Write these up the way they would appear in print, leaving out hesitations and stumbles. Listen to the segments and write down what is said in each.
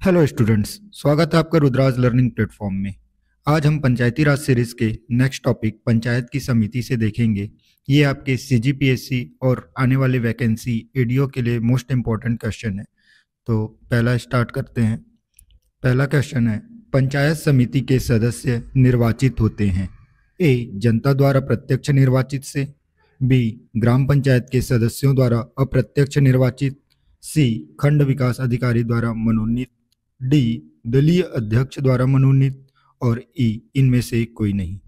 Hello students, स्वागत है आपका रुद्राज लर्निंग प्लेटफॉर्म में। आज हम पंचायती राज सीरीज के नेक्स्ट टॉपिक पंचायत की समिति से देखेंगे। ये आपके सीजीपीएससी और आने वाले वैकेंसी एडीओ के लिए मोस्ट इम्पॉर्टेंट क्वेश्चन है। तो पहला स्टार्ट करते हैं। पहला क्वेश्चन है, पंचायत समिति के सदस्य निर्वाचित होते हैं ए जनता द्वारा प्रत्यक्ष निर्वाचित से, बी ग्राम पंचायत के सदस्यों द्वारा अप्रत्यक्ष निर्वाचित, सी खंड विकास अधिकारी द्वारा मनोनीत, डी दलीय अध्यक्ष द्वारा मनोनीत और ई इनमें से कोई नहीं।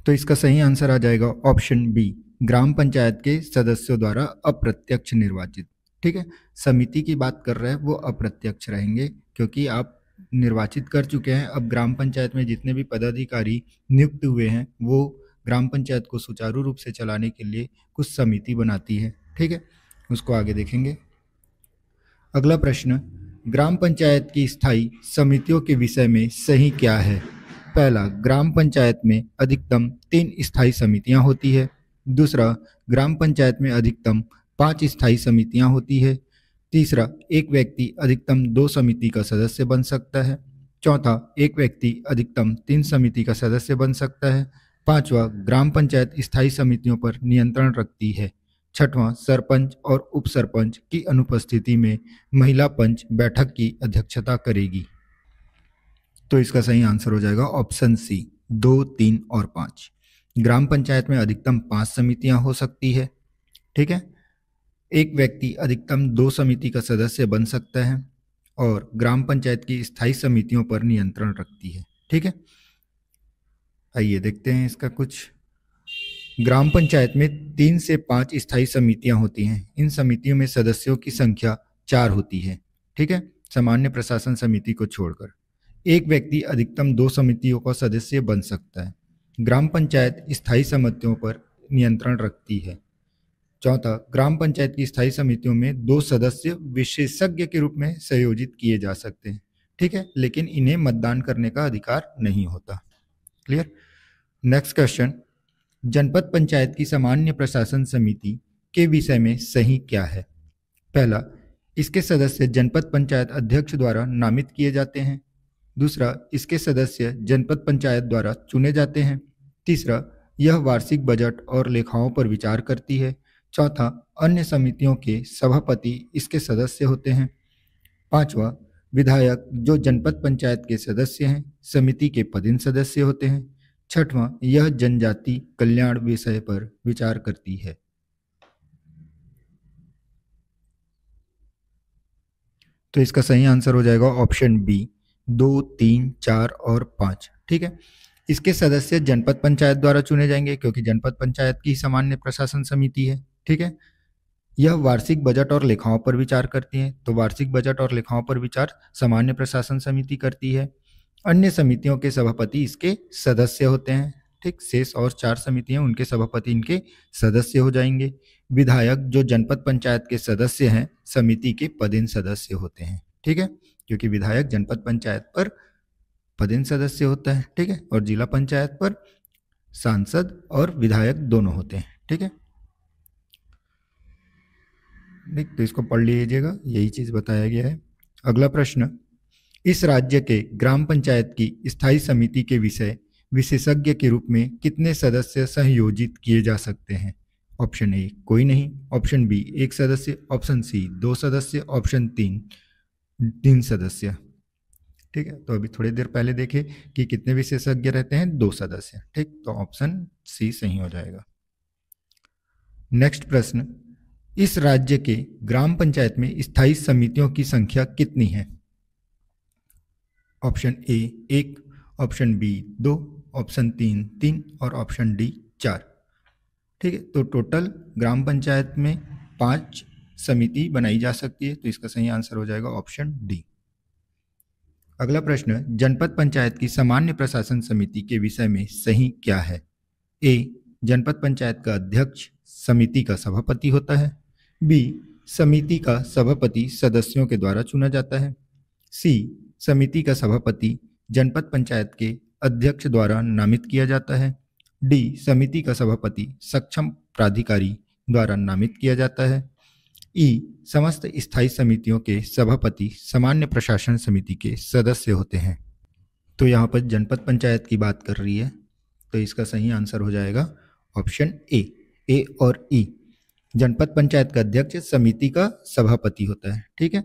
तो इसका सही आंसर आ जाएगा ऑप्शन बी, ग्राम पंचायत के सदस्यों द्वारा अप्रत्यक्ष निर्वाचित। ठीक है, समिति की बात कर रहे हैं वो अप्रत्यक्ष रहेंगे क्योंकि आप निर्वाचित कर चुके हैं। अब ग्राम पंचायत में जितने भी पदाधिकारी नियुक्त हुए हैं वो ग्राम पंचायत को सुचारू रूप से चलाने के लिए कुछ समिति बनाती है। ठीक है, उसको आगे देखेंगे। अगला प्रश्न, ग्राम पंचायत की स्थायी समितियों के विषय में सही क्या है? पहला, ग्राम पंचायत में अधिकतम 3 स्थायी समितियां होती है। दूसरा, ग्राम पंचायत में अधिकतम 5 स्थायी समितियां होती है। तीसरा, एक व्यक्ति अधिकतम 2 समिति का सदस्य बन सकता है। चौथा, एक व्यक्ति अधिकतम 3 समिति का सदस्य बन सकता है। पांचवा, ग्राम पंचायत स्थायी समितियों पर नियंत्रण रखती है। छठवां, सरपंच और उप सरपंच की अनुपस्थिति में महिला पंच बैठक की अध्यक्षता करेगी। तो इसका सही आंसर हो जाएगा ऑप्शन सी, 2, 3 और 5। ग्राम पंचायत में अधिकतम 5 समितियां हो सकती है। ठीक है, एक व्यक्ति अधिकतम 2 समिति का सदस्य बन सकता है और ग्राम पंचायत की स्थायी समितियों पर नियंत्रण रखती है। ठीक है, आइए देखते हैं इसका कुछ। ग्राम पंचायत में 3 से 5 स्थायी समितियां होती हैं। इन समितियों में सदस्यों की संख्या 4 होती है। ठीक है, सामान्य प्रशासन समिति को छोड़कर एक व्यक्ति अधिकतम 2 समितियों का सदस्य बन सकता है। ग्राम पंचायत स्थायी समितियों पर नियंत्रण रखती है। चौथा, ग्राम पंचायत की स्थायी समितियों में 2 सदस्य विशेषज्ञ के रूप में संयोजित किए जा सकते हैं। ठीक है, लेकिन इन्हें मतदान करने का अधिकार नहीं होता। क्लियर। नेक्स्ट क्वेश्चन, जनपद पंचायत की सामान्य प्रशासन समिति के विषय में सही क्या है? पहला, इसके सदस्य जनपद पंचायत अध्यक्ष द्वारा नामित किए जाते हैं। दूसरा, इसके सदस्य जनपद पंचायत द्वारा चुने जाते हैं। तीसरा, यह वार्षिक बजट और लेखाओं पर विचार करती है। चौथा, अन्य समितियों के सभापति इसके सदस्य होते हैं। पांचवा, विधायक जो जनपद पंचायत के सदस्य हैं समिति के पदेन सदस्य होते हैं। छठवां, यह जनजाति कल्याण विषय पर विचार करती है। तो इसका सही आंसर हो जाएगा ऑप्शन बी, 2, 3, 4 और 5। ठीक है, इसके सदस्य जनपद पंचायत द्वारा चुने जाएंगे क्योंकि जनपद पंचायत की सामान्य प्रशासन समिति है। ठीक है, यह वार्षिक बजट और लेखाओं पर विचार करती है, तो वार्षिक बजट और लेखाओं पर विचार सामान्य प्रशासन समिति करती है। अन्य समितियों के सभापति इसके सदस्य होते हैं। ठीक, शेष और 4 समितियां उनके सभापति इनके सदस्य हो जाएंगे। विधायक जो जनपद पंचायत के सदस्य हैं समिति के पदेन सदस्य होते हैं। ठीक है, क्योंकि विधायक जनपद पंचायत पर पदेन सदस्य होता है। ठीक है, और जिला पंचायत पर सांसद और विधायक दोनों होते हैं। ठीक है, तो इसको पढ़ लीजिएगा, यही चीज बताया गया है। अगला प्रश्न, इस राज्य के ग्राम पंचायत की स्थायी समिति के विषय विशेषज्ञ के रूप में कितने सदस्य संयोजित किए जा सकते हैं? ऑप्शन ए, कोई नहीं। ऑप्शन बी, 1 सदस्य। ऑप्शन सी, 2 सदस्य। ऑप्शन 3 सदस्य। ठीक है, तो अभी थोड़ी देर पहले देखे कि कितने विशेषज्ञ रहते हैं, 2 सदस्य। ठीक, तो ऑप्शन सी सही हो जाएगा। नेक्स्ट प्रश्न, इस राज्य के ग्राम पंचायत में स्थायी समितियों की संख्या कितनी है? Option A 1, option B 2, option 3 और ऑप्शन डी 4। ठीक है, तो टोटल ग्राम पंचायत में 5 समिति बनाई जा सकती है, तो इसका सही आंसर हो जाएगा ऑप्शन डी। अगला प्रश्न, जनपद पंचायत की सामान्य प्रशासन समिति के विषय में सही क्या है? ए, जनपद पंचायत का अध्यक्ष समिति का सभापति होता है। बी, समिति का सभापति सदस्यों के द्वारा चुना जाता है। सी, समिति का सभापति जनपद पंचायत के अध्यक्ष द्वारा नामित किया जाता है। डी, समिति का सभापति सक्षम प्राधिकारी द्वारा नामित किया जाता है। ई, समस्त स्थायी समितियों के सभापति सामान्य प्रशासन समिति के सदस्य होते हैं। तो यहाँ पर जनपद पंचायत की बात कर रही है, तो इसका सही आंसर हो जाएगा ऑप्शन ए और ई। जनपद पंचायत का अध्यक्ष समिति का सभापति होता है। ठीक है,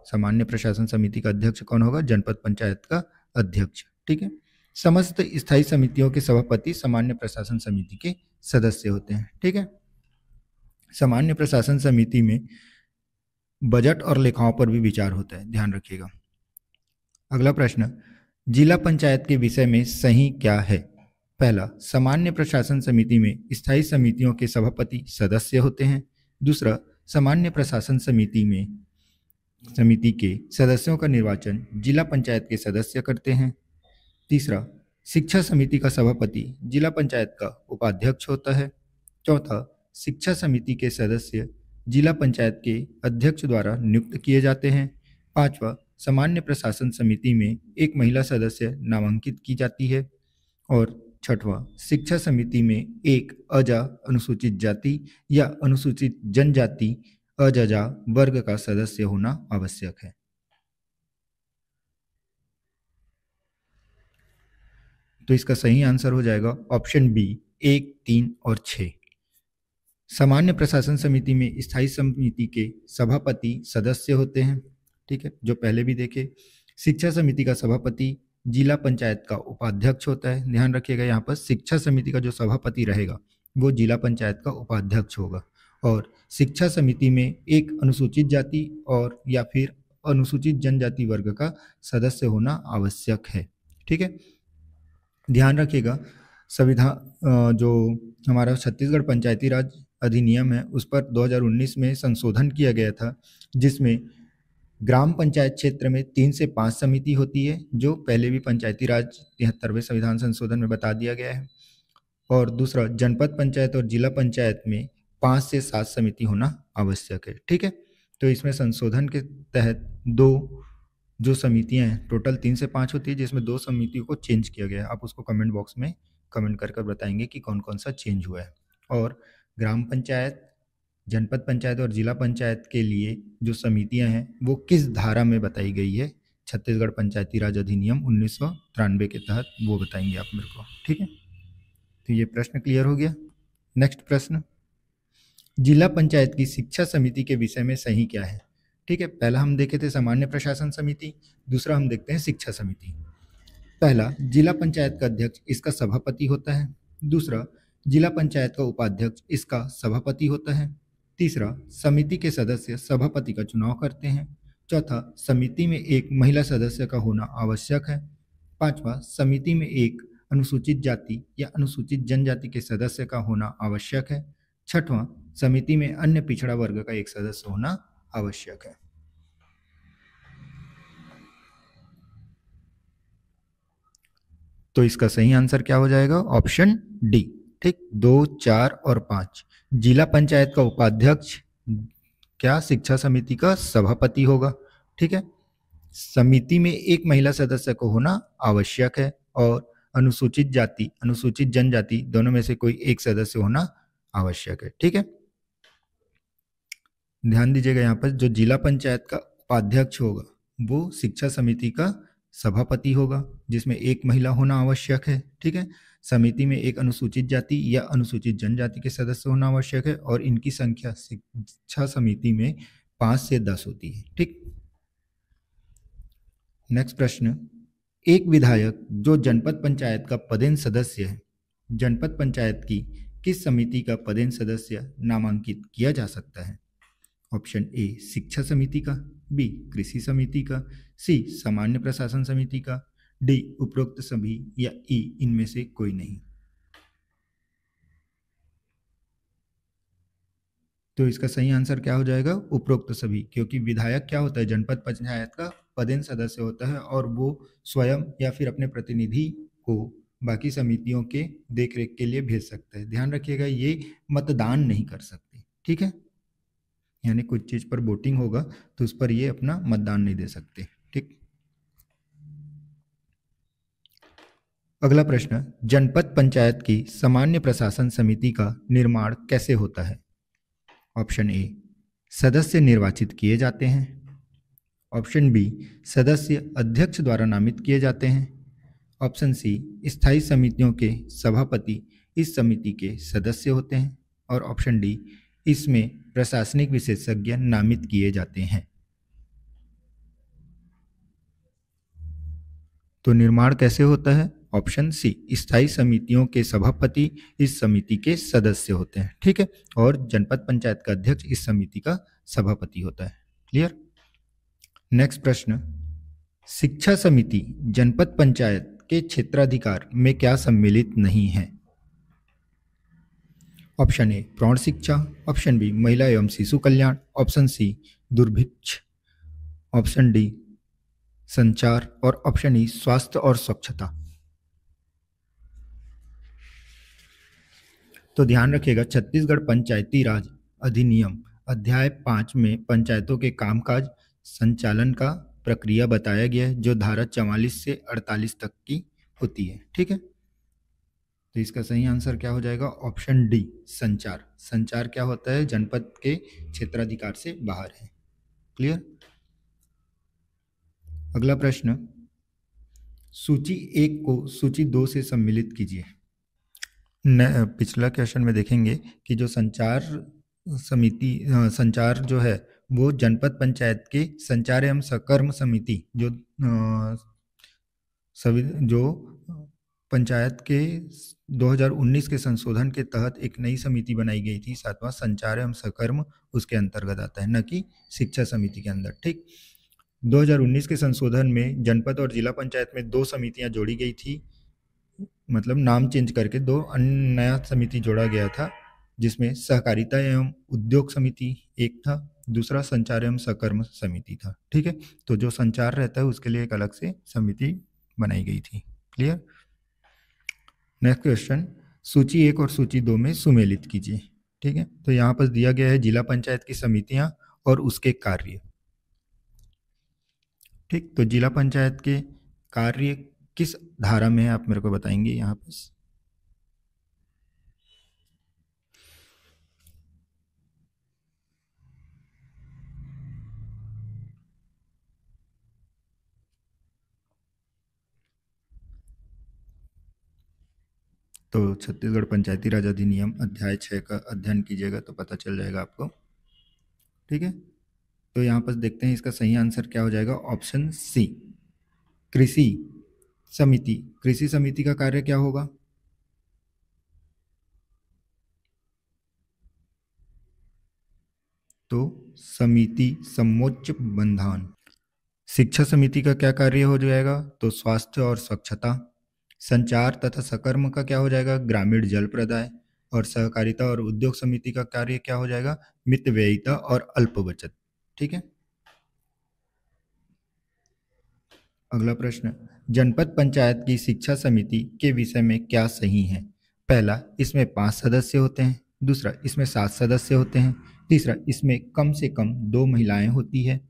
सामान्य प्रशासन समिति का अध्यक्ष कौन होगा? जनपद पंचायत का अध्यक्ष। ठीक है, समस्त स्थायी समितियों के सभापति सामान्य प्रशासन समिति के सदस्य होते हैं। ठीक है, सामान्य प्रशासन समिति में बजट और लेखाओं पर भी विचार होता है, ध्यान रखिएगा। अगला प्रश्न, जिला पंचायत के विषय में सही क्या है? पहला, सामान्य प्रशासन समिति में स्थायी समितियों के सभापति सदस्य होते हैं। दूसरा, सामान्य प्रशासन समिति के सदस्यों का निर्वाचन जिला पंचायत के सदस्य करते हैं। तीसरा, शिक्षा समिति का सभापति जिला पंचायत का उपाध्यक्ष होता है। चौथा, शिक्षा समिति के सदस्य जिला पंचायत के अध्यक्ष द्वारा नियुक्त किए जाते हैं। पांचवा, सामान्य प्रशासन समिति में एक महिला सदस्य नामांकित की जाती है। और छठवां, शिक्षा समिति में एक अजा अनुसूचित जाति या अनुसूचित जनजाति अजजा वर्ग का सदस्य होना आवश्यक है। तो इसका सही आंसर हो जाएगा ऑप्शन बी, 1, 3 और 6। सामान्य प्रशासन समिति में स्थायी समिति के सभापति सदस्य होते हैं। ठीक है, जो पहले भी देखे। शिक्षा समिति का सभापति जिला पंचायत का उपाध्यक्ष होता है। ध्यान रखिएगा, यहाँ पर शिक्षा समिति का जो सभापति रहेगा वो जिला पंचायत का उपाध्यक्ष होगा। और शिक्षा समिति में एक अनुसूचित जाति और या फिर अनुसूचित जनजाति वर्ग का सदस्य होना आवश्यक है। ठीक है, ध्यान रखिएगा, संविधान जो हमारा छत्तीसगढ़ पंचायती राज अधिनियम है उस पर 2019 में संशोधन किया गया था, जिसमें ग्राम पंचायत क्षेत्र में 3 से 5 समिति होती है, जो पहले भी पंचायती राज 73वें संविधान संशोधन में बता दिया गया है। और दूसरा, जनपद पंचायत और जिला पंचायत में 5 से 7 समिति होना आवश्यक है। ठीक है, तो इसमें संशोधन के तहत 2 जो समितियां हैं, टोटल 3 से 5 होती है, जिसमें 2 समितियों को चेंज किया गया है। आप उसको कमेंट बॉक्स में कमेंट कर बताएंगे कि कौन कौन सा चेंज हुआ है। और ग्राम पंचायत, जनपद पंचायत और जिला पंचायत के लिए जो समितियां हैं वो किस धारा में बताई गई है छत्तीसगढ़ पंचायती राज अधिनियम 1993 के तहत, वो बताएंगे आप मेरे को। ठीक है, तो ये प्रश्न क्लियर हो गया। नेक्स्ट प्रश्न, जिला पंचायत की शिक्षा समिति के विषय में सही क्या है? ठीक है, पहला हम देखे थे सामान्य प्रशासन समिति, दूसरा हम देखते हैं शिक्षा समिति। पहला, जिला पंचायत का अध्यक्ष इसका सभापति होता है। दूसरा, जिला पंचायत का उपाध्यक्ष इसका सभापति होता है। तीसरा, समिति के सदस्य सभापति का चुनाव करते हैं। चौथा, समिति में एक महिला सदस्य का होना आवश्यक है। पांचवा, समिति में एक अनुसूचित जाति या अनुसूचित जनजाति के सदस्य का होना आवश्यक है। छठवां, समिति में अन्य पिछड़ा वर्ग का एक सदस्य होना आवश्यक है। तो इसका सही आंसर क्या हो जाएगा? Option D. ठीक, 2, 4 और 5। जिला पंचायत का उपाध्यक्ष क्या शिक्षा समिति का सभापति होगा। ठीक है, समिति में एक महिला सदस्य को होना आवश्यक है और अनुसूचित जाति अनुसूचित जनजाति दोनों में से कोई एक सदस्य होना आवश्यक है। ठीक है, ध्यान दीजिएगा, यहाँ पर जो जिला पंचायत का उपाध्यक्ष होगा वो शिक्षा समिति का सभापति होगा, जिसमें एक महिला होना आवश्यक है। ठीक है, समिति में एक अनुसूचित जाति या अनुसूचित जनजाति के सदस्य होना आवश्यक है और इनकी संख्या शिक्षा समिति में 5 से 10 होती है। ठीक, नेक्स्ट प्रश्न, एक विधायक जो जनपद पंचायत का पदेन सदस्य है, जनपद पंचायत की किस समिति का पदेन सदस्य नामांकित किया जा सकता है? ऑप्शन ए, शिक्षा समिति का, बी, कृषि समिति का, सी, सामान्य प्रशासन समिति का, डी, उपरोक्त सभी, या ई, इनमें से कोई नहीं। तो इसका सही आंसर क्या हो जाएगा? उपरोक्त सभी, क्योंकि विधायक क्या होता है? जनपद पंचायत का पदेन सदस्य होता है और वो स्वयं या फिर अपने प्रतिनिधि को बाकी समितियों के देखरेख के लिए भेज सकता है। ध्यान रखिएगा, ये मतदान नहीं कर सकते। ठीक है, यानी कुछ चीज पर वोटिंग होगा तो उस पर ये अपना मतदान नहीं दे सकते। ठीक, अगला प्रश्न, जनपद पंचायत की सामान्य प्रशासन समिति का निर्माण कैसे होता है? ऑप्शन ए, सदस्य निर्वाचित किए जाते हैं। ऑप्शन बी, सदस्य अध्यक्ष द्वारा नामित किए जाते हैं। ऑप्शन सी, स्थायी समितियों के सभापति इस समिति के सदस्य होते हैं। और ऑप्शन डी, इसमें प्रशासनिक विशेषज्ञ नामित किए जाते हैं। तो निर्माण कैसे होता है? ऑप्शन सी, स्थायी समितियों के सभापति इस समिति के सदस्य होते हैं। ठीक है, और जनपद पंचायत का अध्यक्ष इस समिति का सभापति होता है। क्लियर? नेक्स्ट प्रश्न, शिक्षा समिति जनपद पंचायत के क्षेत्राधिकार में क्या सम्मिलित नहीं है? ऑप्शन ए, प्रौढ़ शिक्षा। ऑप्शन बी, महिला एवं शिशु कल्याण। ऑप्शन सी, दुर्भिक्ष। ऑप्शन डी, संचार। और ऑप्शन ई, स्वास्थ्य और स्वच्छता। तो ध्यान रखिएगा, छत्तीसगढ़ पंचायती राज अधिनियम अध्याय 5 में पंचायतों के कामकाज संचालन का प्रक्रिया बताया गया है, जो धारा 44 से 48 तक की होती है। ठीक है, तो इसका सही आंसर क्या हो जाएगा? ऑप्शन डी, संचार। संचार क्या होता है? जनपद के क्षेत्राधिकार से बाहर है। क्लियर? अगला प्रश्न, सूची 1 को सूची 2 से सम्मिलित कीजिए। पिछला क्वेश्चन में देखेंगे कि जो संचार समिति संचार जो है वो जनपद पंचायत के संचार एवं सकर्म समिति जो पंचायत के 2019 के संशोधन के तहत एक नई समिति बनाई गई थी, 7वां संचार एवं सकर्म उसके अंतर्गत आता है, न कि शिक्षा समिति के अंदर। ठीक, 2019 के संशोधन में जनपद और जिला पंचायत में 2 समितियां जोड़ी गई थी, मतलब नाम चेंज करके 2 नया समिति जोड़ा गया था, जिसमें सहकारिता एवं उद्योग समिति एक था, दूसरा संचार एवं सकर्म समिति था। ठीक है, तो जो संचार रहता है उसके लिए एक अलग से समिति बनाई गई थी। क्लियर? नेक्स्ट क्वेश्चन, सूची 1 और सूची 2 में सुमेलित कीजिए। ठीक है, तो यहाँ पर दिया गया है जिला पंचायत की समितियां और उसके कार्य। ठीक, तो जिला पंचायत के कार्य किस धारा में है आप मेरे को बताएंगे यहाँ पर? तो छत्तीसगढ़ पंचायती राज अधिनियम अध्याय 6 का अध्ययन कीजिएगा तो पता चल जाएगा आपको। ठीक है, तो यहाँ पर देखते हैं इसका सही आंसर क्या हो जाएगा। ऑप्शन सी, कृषि समिति। कृषि समिति का कार्य क्या होगा? तो समिति समोच्च बंधान। शिक्षा समिति का क्या कार्य हो जाएगा? तो स्वास्थ्य और स्वच्छता। संचार तथा सकर्म का क्या हो जाएगा? ग्रामीण जल प्रदाय। और सहकारिता और उद्योग समिति का कार्य क्या हो जाएगा? मितव्ययिता और अल्प बचत। ठीक है, अगला प्रश्न, जनपद पंचायत की शिक्षा समिति के विषय में क्या सही है? पहला, इसमें 5 सदस्य होते हैं। दूसरा, इसमें 7 सदस्य होते हैं। तीसरा, इसमें कम से कम 2 महिलाएं होती है।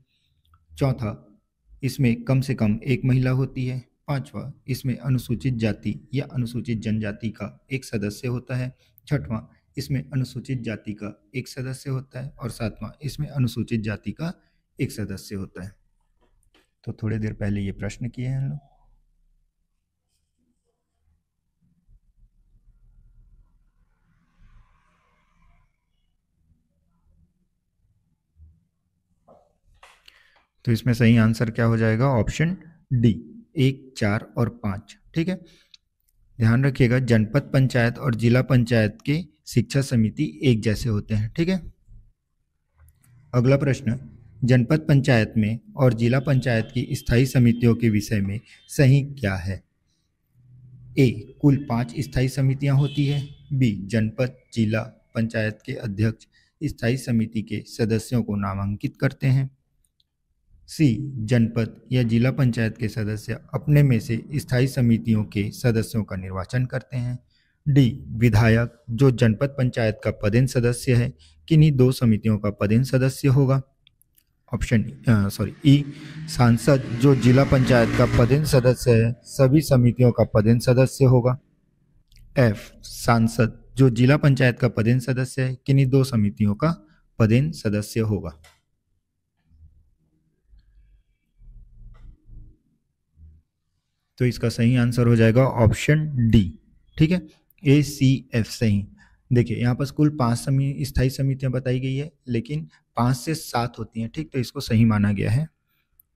चौथा, इसमें कम से कम 1 महिला होती है। पांचवा, इसमें अनुसूचित जाति या अनुसूचित जनजाति का 1 सदस्य होता है। छठवां, इसमें अनुसूचित जाति का 1 सदस्य होता है। और सातवां, इसमें अनुसूचित जाति का 1 सदस्य होता है। तो थोड़ी देर पहले ये प्रश्न किए हैं हम लोग। तो इसमें सही आंसर क्या हो जाएगा? ऑप्शन डी, 1, 4 और 5। ठीक है, ध्यान रखिएगा, जनपद पंचायत और जिला पंचायत के शिक्षा समिति एक जैसे होते हैं। ठीक है, अगला प्रश्न, जनपद पंचायत में और जिला पंचायत की स्थायी समितियों के विषय में सही क्या है? ए, कुल 5 स्थायी समितियां होती है। बी, जनपद जिला पंचायत के अध्यक्ष स्थायी समिति के सदस्यों को नामांकित करते हैं। सी, जनपद या जिला पंचायत के सदस्य अपने में से स्थायी समितियों के सदस्यों का निर्वाचन करते हैं। डी, विधायक जो जनपद पंचायत का पदेन सदस्य है किन्हीं 2 समितियों का पदेन सदस्य होगा। ऑप्शन ई, सांसद जो जिला पंचायत का पदेन सदस्य है सभी समितियों का पदेन सदस्य होगा। एफ, सांसद जो जिला पंचायत का पदेन सदस्य है किन्हीं 2 समितियों का पदेन सदस्य होगा। तो इसका सही आंसर हो जाएगा ऑप्शन डी। ठीक है, ACF सही। देखिए यहाँ पर कुल 5 स्थायी समितियां बताई गई है, लेकिन 5 से 7 होती हैं। ठीक, तो इसको सही माना गया है।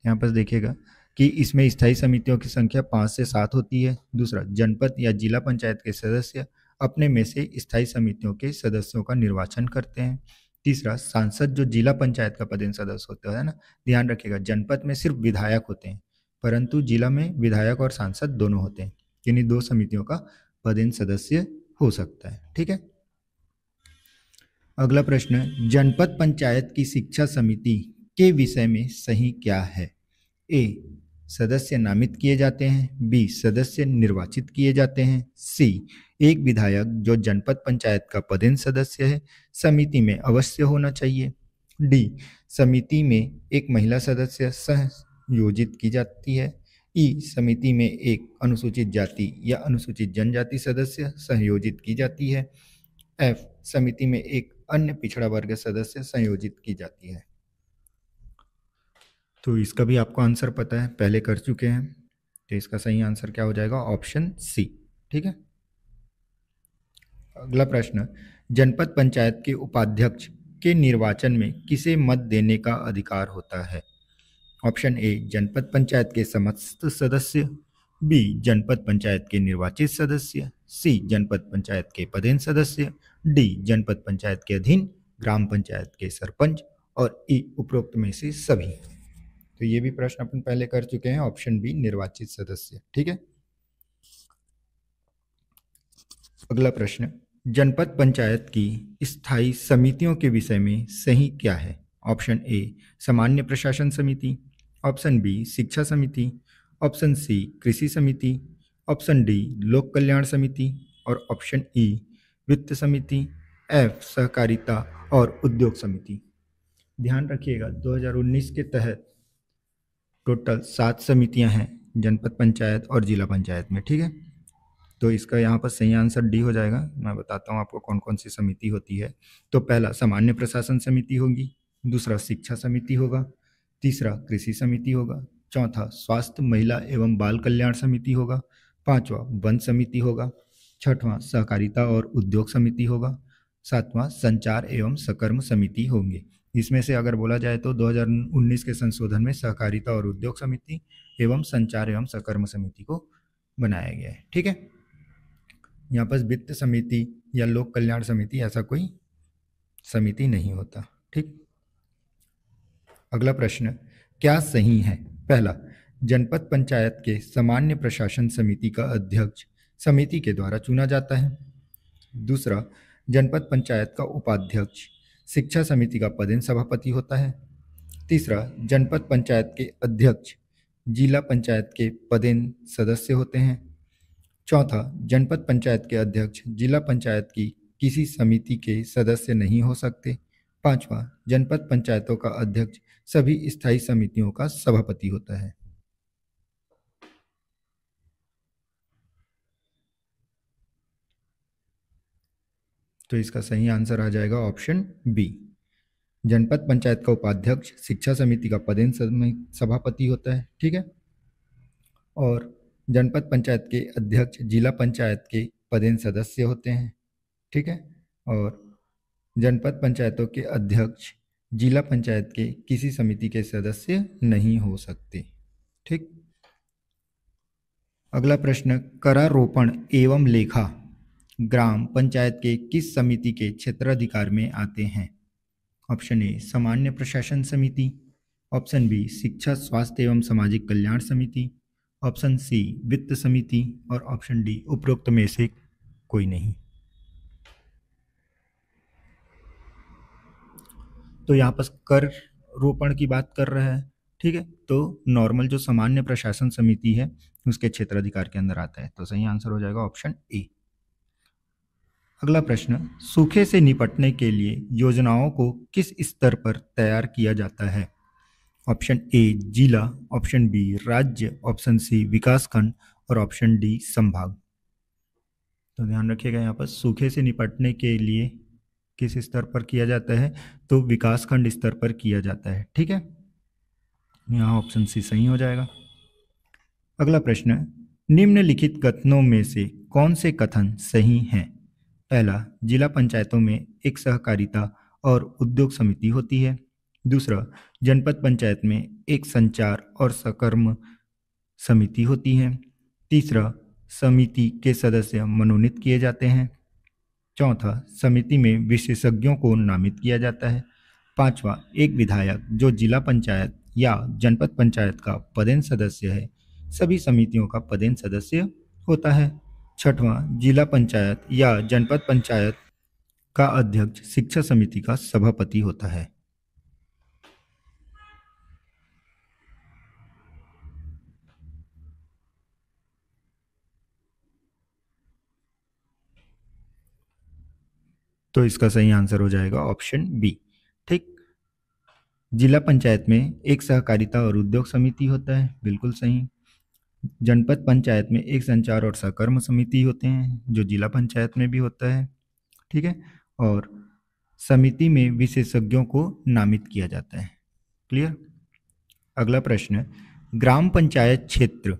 यहाँ पर देखिएगा कि इसमें स्थायी समितियों की संख्या 5 से 7 होती है। दूसरा, जनपद या जिला पंचायत के सदस्य अपने में से स्थायी समितियों के सदस्यों का निर्वाचन करते हैं। तीसरा, सांसद जो जिला पंचायत का पदेन सदस्य होता है ना, ध्यान रखिएगा जनपद में सिर्फ विधायक होते हैं, परंतु जिला में विधायक और सांसद दोनों होते हैं। किन्हीं 2 समितियों का पदेन सदस्य हो सकता है। ठीक है, अगला प्रश्न, जनपद पंचायत की शिक्षा समिति के विषय में सही क्या है? ए, सदस्य नामित किए जाते हैं। बी, सदस्य निर्वाचित किए जाते हैं। सी, एक विधायक जो जनपद पंचायत का पदेन सदस्य है समिति में अवश्य होना चाहिए। डी, समिति में एक महिला सदस्य सहयोजित की जाती है। ई, समिति में एक अनुसूचित जाति या अनुसूचित जनजाति सदस्य सहयोजित की जाती है। एफ, समिति में एक अन्य पिछड़ा वर्ग सदस्य संयोजित की जाती है। तो इसका भी आपको आंसर पता है, पहले कर चुके हैं। तो इसका सही आंसर क्या हो जाएगा? Option C. ठीक है, अगला प्रश्न, जनपद पंचायत के उपाध्यक्ष के निर्वाचन में किसे मत देने का अधिकार होता है? ऑप्शन ए, जनपद पंचायत के समस्त सदस्य। बी, जनपद पंचायत के निर्वाचित सदस्य। सी, जनपद पंचायत के पदेन सदस्य। डी, जनपद पंचायत के अधीन ग्राम पंचायत के सरपंच। और ई, उपरोक्त में से सभी। तो ये भी प्रश्न अपन पहले कर चुके हैं, ऑप्शन बी, निर्वाचित सदस्य। ठीक है, अगला प्रश्न, जनपद पंचायत की स्थायी समितियों के विषय में सही क्या है? ऑप्शन ए, सामान्य प्रशासन समिति। ऑप्शन बी, शिक्षा समिति। ऑप्शन सी, कृषि समिति। ऑप्शन डी, लोक कल्याण समिति। और ऑप्शन ई, वित्त समिति। एफ, सहकारिता और उद्योग समिति। ध्यान रखिएगा 2019 के तहत टोटल 7 समितियां हैं जनपद पंचायत और जिला पंचायत में। ठीक है, तो इसका यहाँ पर सही आंसर डी हो जाएगा। मैं बताता हूँ आपको कौन कौन सी समिति होती है। तो पहला सामान्य प्रशासन समिति होगी। दूसरा, शिक्षा समिति होगा। तीसरा, कृषि समिति होगा। चौथा, स्वास्थ्य महिला एवं बाल कल्याण समिति होगा। पांचवा, वन समिति होगा। छठवां, सहकारिता और उद्योग समिति होगा। सातवां, संचार एवं सकर्म समिति होंगे। इसमें से अगर बोला जाए तो 2019 के संशोधन में सहकारिता और उद्योग समिति एवं संचार एवं सकर्म समिति को बनाया गया है। ठीक है, यहाँ पर वित्त समिति या लोक कल्याण समिति ऐसा कोई समिति नहीं होता। ठीक, अगला प्रश्न, क्या सही है? पहला, जनपद पंचायत के सामान्य प्रशासन समिति का अध्यक्ष समिति के द्वारा चुना जाता है। दूसरा, जनपद पंचायत का उपाध्यक्ष शिक्षा समिति का पदेन सभापति होता है। तीसरा, जनपद पंचायत के अध्यक्ष जिला पंचायत के पदेन सदस्य होते हैं। चौथा, जनपद पंचायत के अध्यक्ष जिला पंचायत की किसी समिति के सदस्य नहीं हो सकते। पांचवा, जनपद पंचायतों का अध्यक्ष सभी स्थायी समितियों का सभापति होता है। तो इसका सही आंसर आ जाएगा ऑप्शन बी। जनपद पंचायत का उपाध्यक्ष शिक्षा समिति का पदेन सभापति होता है। ठीक है, और जनपद पंचायत के अध्यक्ष जिला पंचायत के पदेन सदस्य होते हैं। ठीक है, और जनपद पंचायतों के अध्यक्ष जिला पंचायत के किसी समिति के सदस्य नहीं हो सकते। ठीक, अगला प्रश्न, करारोपण एवं लेखा ग्राम पंचायत के किस समिति के क्षेत्राधिकार में आते हैं? ऑप्शन ए, सामान्य प्रशासन समिति। ऑप्शन बी, शिक्षा स्वास्थ्य एवं सामाजिक कल्याण समिति। ऑप्शन सी, वित्त समिति। और ऑप्शन डी, उपरोक्त में से कोई नहीं। तो यहाँ पर कर रोपण की बात कर रहा है। ठीक है, तो नॉर्मल जो सामान्य प्रशासन समिति है उसके क्षेत्राधिकार के अंदर आता है। तो सही आंसर हो जाएगा ऑप्शन ए। अगला प्रश्न, सूखे से निपटने के लिए योजनाओं को किस स्तर पर तैयार किया जाता है? ऑप्शन ए, जिला। ऑप्शन बी, राज्य। ऑप्शन सी, विकासखंड। और ऑप्शन डी, संभाग। तो ध्यान रखिएगा यहाँ पर सूखे से निपटने के लिए किस स्तर पर किया जाता है? तो विकासखंड स्तर पर किया जाता है। ठीक है, यहाँ ऑप्शन सी सही हो जाएगा। अगला प्रश्न है, निम्नलिखित कथनों में से कौन से कथन सही हैं? पहला, जिला पंचायतों में एक सहकारिता और उद्योग समिति होती है। दूसरा, जनपद पंचायत में एक संचार और सकर्म समिति होती है। तीसरा, समिति के सदस्य मनोनीत किए जाते हैं। चौथा, समिति में विशेषज्ञों को नामित किया जाता है। पांचवा, एक विधायक जो जिला पंचायत या जनपद पंचायत का पदेन सदस्य है सभी समितियों का पदेन सदस्य होता है। छठवां, जिला पंचायत या जनपद पंचायत का अध्यक्ष शिक्षा समिति का सभापति होता है। तो इसका सही आंसर हो जाएगा ऑप्शन बी। ठीक, जिला पंचायत में एक सहकारिता और उद्योग समिति होता है, बिल्कुल सही। जनपद पंचायत में एक संचार और सकर्म समिति होते हैं, जो जिला पंचायत में भी होता है। ठीक है, और समिति में विशेषज्ञों को नामित किया जाता है। क्लियर। अगला प्रश्न, ग्राम पंचायत क्षेत्र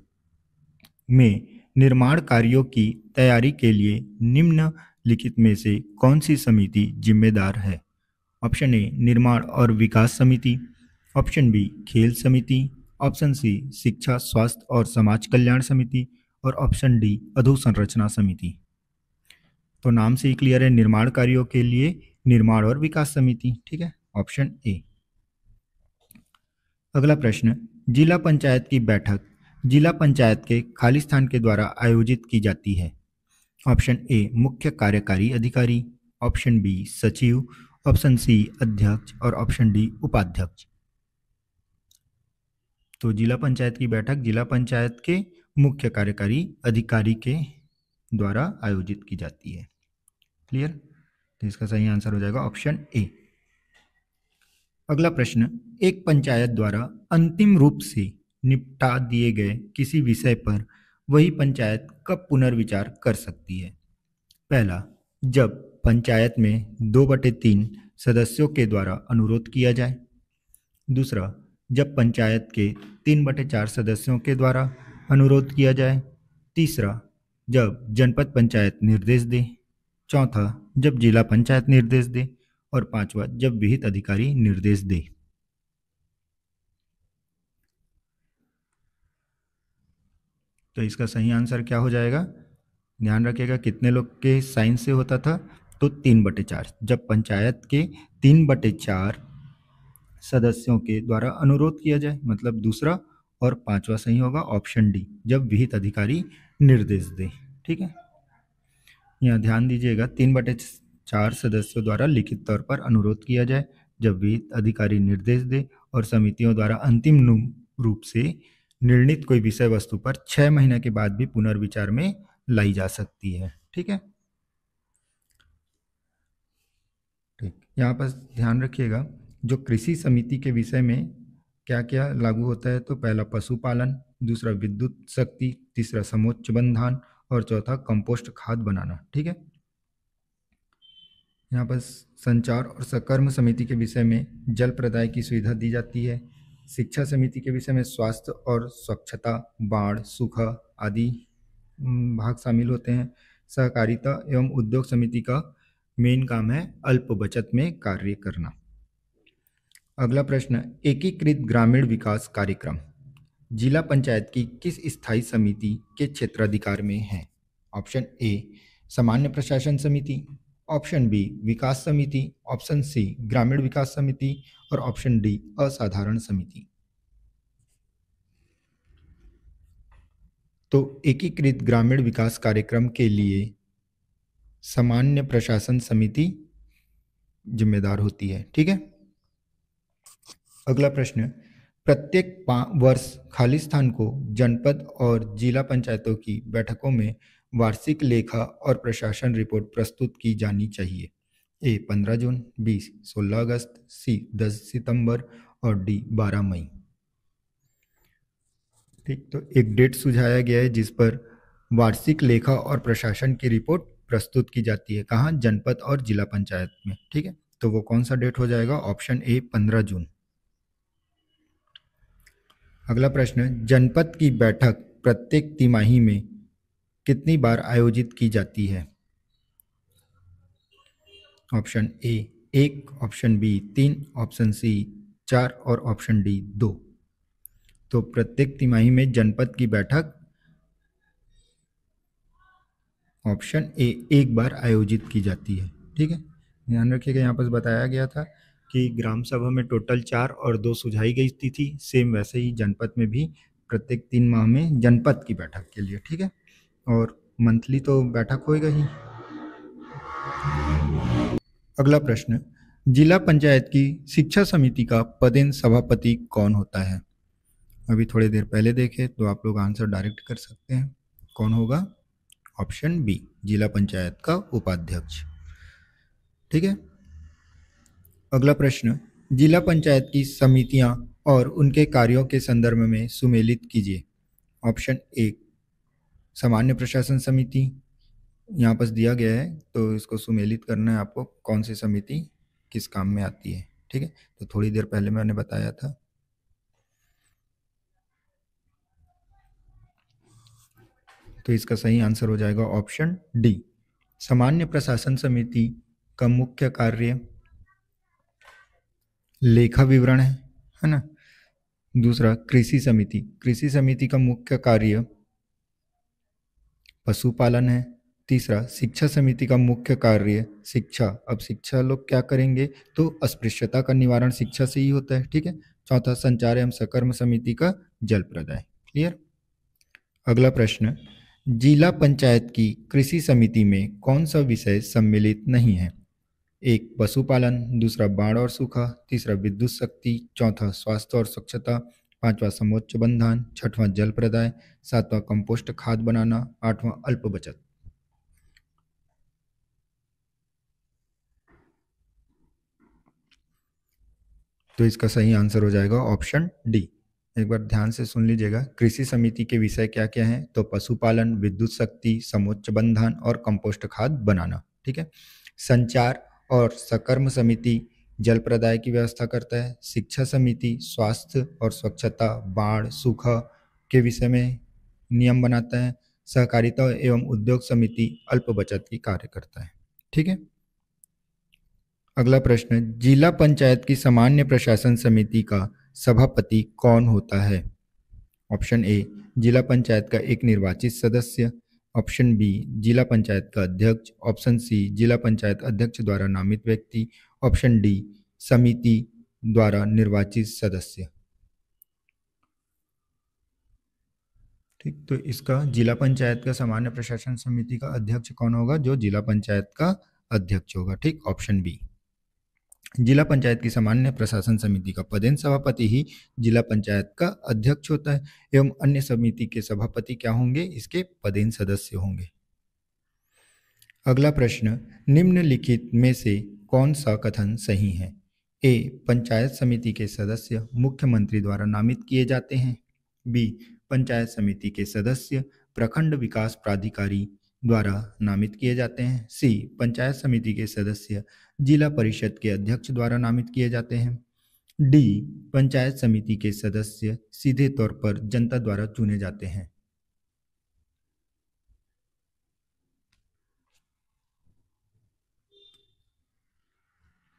में निर्माण कार्यों की तैयारी के लिए निम्नलिखित में से कौन सी समिति जिम्मेदार है? ऑप्शन ए, निर्माण और विकास समिति। ऑप्शन बी, खेल समिति। ऑप्शन सी, शिक्षा स्वास्थ्य और समाज कल्याण समिति। और ऑप्शन डी, अधोसंरचना समिति। तो नाम से ही क्लियर है, निर्माण कार्यों के लिए निर्माण और विकास समिति। ठीक है, ऑप्शन ए। अगला प्रश्न, जिला पंचायत की बैठक जिला पंचायत के खाली स्थान के द्वारा आयोजित की जाती है। ऑप्शन ए, मुख्य कार्यकारी अधिकारी। ऑप्शन बी, सचिव। ऑप्शन सी, अध्यक्ष। और ऑप्शन डी, उपाध्यक्ष। तो जिला पंचायत की बैठक जिला पंचायत के मुख्य कार्यकारी अधिकारी के द्वारा आयोजित की जाती है। क्लियर। तो इसका सही आंसर हो जाएगा ऑप्शन ए। अगला प्रश्न, एक पंचायत द्वारा अंतिम रूप से निपटा दिए गए किसी विषय पर वही पंचायत कब पुनर्विचार कर सकती है? पहला, जब पंचायत में 2/3 सदस्यों के द्वारा अनुरोध किया जाए। दूसरा, जब पंचायत के 3/4 सदस्यों के द्वारा अनुरोध किया जाए। तीसरा, जब जनपद पंचायत निर्देश दे। चौथा, जब जिला पंचायत निर्देश दे। और पांचवा, जब विहित अधिकारी निर्देश दे। तो इसका सही आंसर क्या हो जाएगा? ध्यान रखिएगा, कितने लोग के साइन से होता था? तो 3/4। जब पंचायत के 3/4 सदस्यों के द्वारा अनुरोध किया जाए, मतलब दूसरा। और पांचवा सही होगा ऑप्शन डी, जब विहित अधिकारी निर्देश दे। ठीक है, यहाँ ध्यान दीजिएगा, 3/4 सदस्यों द्वारा लिखित तौर पर अनुरोध किया जाए, जब विहित अधिकारी निर्देश दे, और समितियों द्वारा अंतिम रूप से निर्णित कोई विषय वस्तु पर 6 महीने के बाद भी पुनर्विचार में लाई जा सकती है। ठीक है, ठीक। यहाँ पर ध्यान रखिएगा, जो कृषि समिति के विषय में क्या क्या लागू होता है, तो पहला पशुपालन, दूसरा विद्युत शक्ति, तीसरा समोच्च बंधान, और चौथा कंपोस्ट खाद बनाना। ठीक है, यहाँ पर संचार और सकर्म समिति के विषय में जल प्रदाय की सुविधा दी जाती है। शिक्षा समिति के विषय में स्वास्थ्य और स्वच्छता, बाढ़, सूखा आदि भाग शामिल होते हैं। सहकारिता एवं उद्योग समिति का मेन काम है अल्प बचत में कार्य करना। अगला प्रश्न, एकीकृत ग्रामीण विकास कार्यक्रम जिला पंचायत की किस स्थायी समिति के क्षेत्राधिकार में है? ऑप्शन ए, सामान्य प्रशासन समिति। ऑप्शन बी, विकास समिति। ऑप्शन सी, ग्रामीण विकास समिति। और ऑप्शन डी, असाधारण समिति। तो एकीकृत ग्रामीण विकास कार्यक्रम के लिए सामान्य प्रशासन समिति जिम्मेदार होती है। ठीक है, अगला प्रश्न, प्रत्येक वर्ष खाली स्थान को जनपद और जिला पंचायतों की बैठकों में वार्षिक लेखा और प्रशासन रिपोर्ट प्रस्तुत की जानी चाहिए। ए, 15 जून। बी, 16 अगस्त। सी, 10 सितंबर। और डी, 12 मई। ठीक, तो एक डेट सुझाया गया है जिस पर वार्षिक लेखा और प्रशासन की रिपोर्ट प्रस्तुत की जाती है। कहाँ? जनपद और जिला पंचायत में। ठीक है, तो वो कौन सा डेट हो जाएगा? ऑप्शन ए 15 जून। अगला प्रश्न, जनपद की बैठक प्रत्येक तिमाही में कितनी बार आयोजित की जाती है? Option A 1, option B 3, option C 4 और ऑप्शन डी 2। तो प्रत्येक तिमाही में जनपद की बैठक ऑप्शन ए 1 बार आयोजित की जाती है। ठीक है, ध्यान रखिएगा, यहाँ पर बताया गया था कि ग्राम सभा में टोटल 4 और 2 सुझाई गई थी। सेम वैसे ही जनपद में भी प्रत्येक 3 माह में जनपद की बैठक के लिए। ठीक है, और मंथली तो बैठक होएगा ही। अगला प्रश्न, जिला पंचायत की शिक्षा समिति का पदेन सभापति कौन होता है? अभी थोड़ी देर पहले देखे तो आप लोग आंसर डायरेक्ट कर सकते हैं। कौन होगा? ऑप्शन बी, जिला पंचायत का उपाध्यक्ष। ठीक है, अगला प्रश्न, जिला पंचायत की समितियां और उनके कार्यों के संदर्भ में सुमेलित कीजिए। ऑप्शन ए, सामान्य प्रशासन समिति, यहाँ पर दिया गया है तो इसको सुमेलित करना है आपको, कौन सी समिति किस काम में आती है। ठीक है, तो थोड़ी देर पहले मैंने बताया था। तो इसका सही आंसर हो जाएगा ऑप्शन डी, सामान्य प्रशासन समिति का मुख्य कार्य लेखा विवरण है ना। दूसरा, कृषि समिति, कृषि समिति का मुख्य कार्य पशुपालन है। तीसरा, शिक्षा समिति का मुख्य कार्य शिक्षा। अब शिक्षा लोग क्या करेंगे? तो अस्पृश्यता का निवारण शिक्षा से ही होता है। ठीक है। चौथा, संचार एवं सकर्म समिति का जल प्रदाय। क्लियर। अगला प्रश्न, जिला पंचायत की कृषि समिति में कौन सा विषय सम्मिलित नहीं है? एक, पशुपालन, दूसरा बाढ़ और सूखा, तीसरा विद्युत शक्ति, चौथा स्वास्थ्य और स्वच्छता, पांचवा समोच्च बंधन, छठवां जल प्रदाय, सातवां कंपोस्ट खाद बनाना, आठवां अल्प बचत। तो इसका सही आंसर हो जाएगा ऑप्शन डी। एक बार ध्यान से सुन लीजिएगा, कृषि समिति के विषय क्या क्या हैं? तो पशुपालन, विद्युत शक्ति, समोच्च बंधन और कंपोस्ट खाद बनाना। ठीक है। संचार और सकर्म समिति जल प्रदाय की व्यवस्था करता है। शिक्षा समिति स्वास्थ्य और स्वच्छता, बाढ़, सूखा के विषय में नियम बनाता है। सहकारिता एवं उद्योग समिति अल्प बचत की कार्य करता है। ठीक है। अगला प्रश्न, जिला पंचायत की सामान्य प्रशासन समिति का सभापति कौन होता है? ऑप्शन ए, जिला पंचायत का एक निर्वाचित सदस्य, ऑप्शन बी, जिला पंचायत का अध्यक्ष, ऑप्शन सी, जिला पंचायत अध्यक्ष द्वारा नामित व्यक्ति, ऑप्शन डी, समिति द्वारा निर्वाचित सदस्य। ठीक, तो इसका जिला पंचायत का सामान्य प्रशासन समिति का अध्यक्ष कौन होगा? जो जिला पंचायत का अध्यक्ष होगा। ठीक, ऑप्शन बी। जिला पंचायत की सामान्य प्रशासन समिति का पदेन सभापति ही जिला पंचायत का अध्यक्ष होता है एवं अन्य समिति के सभापति क्या होंगे? इसके पदेन सदस्य होंगे। अगला प्रश्न, निम्नलिखित में से कौन सा कथन सही है? ए, पंचायत समिति के सदस्य मुख्यमंत्री द्वारा नामित किए जाते हैं। बी, पंचायत समिति के सदस्य प्रखंड विकास प्राधिकारी द्वारा नामित किए जाते हैं। सी, पंचायत समिति के सदस्य जिला परिषद के अध्यक्ष द्वारा नामित किए जाते हैं। डी, पंचायत समिति के सदस्य सीधे तौर पर जनता द्वारा चुने जाते हैं।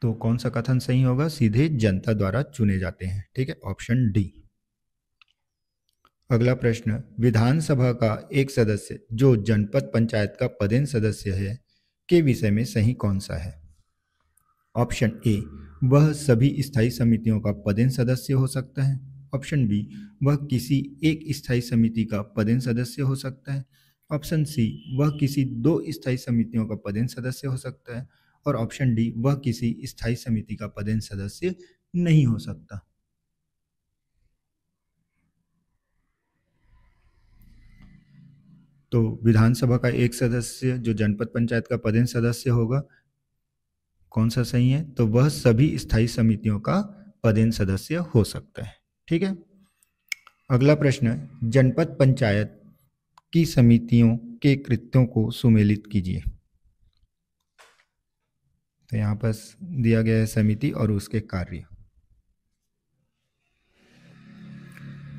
तो कौन सा कथन सही होगा? सीधे जनता द्वारा चुने जाते हैं। ठीक है, ऑप्शन डी। अगला प्रश्न, विधानसभा का एक सदस्य जो जनपद पंचायत का पदेन सदस्य है के विषय में सही कौन सा है? ऑप्शन ए, वह सभी स्थायी समितियों का पदेन सदस्य हो सकता है। ऑप्शन बी, वह किसी एक स्थायी समिति का पदेन सदस्य हो सकता है। ऑप्शन सी, वह किसी दो स्थायी समितियों का पदेन सदस्य हो सकता है। और ऑप्शन डी, वह किसी स्थायी समिति का पदेन सदस्य नहीं हो सकता। तो विधानसभा का एक सदस्य जो जनपद पंचायत का पदेन सदस्य होगा, कौन सा सही है? तो वह सभी स्थायी समितियों का पदेन सदस्य हो सकता है। ठीक है। अगला प्रश्न, जनपद पंचायत की समितियों के कृत्यों को सुमेलित कीजिए। तो यहाँ पर दिया गया है समिति और उसके कार्य।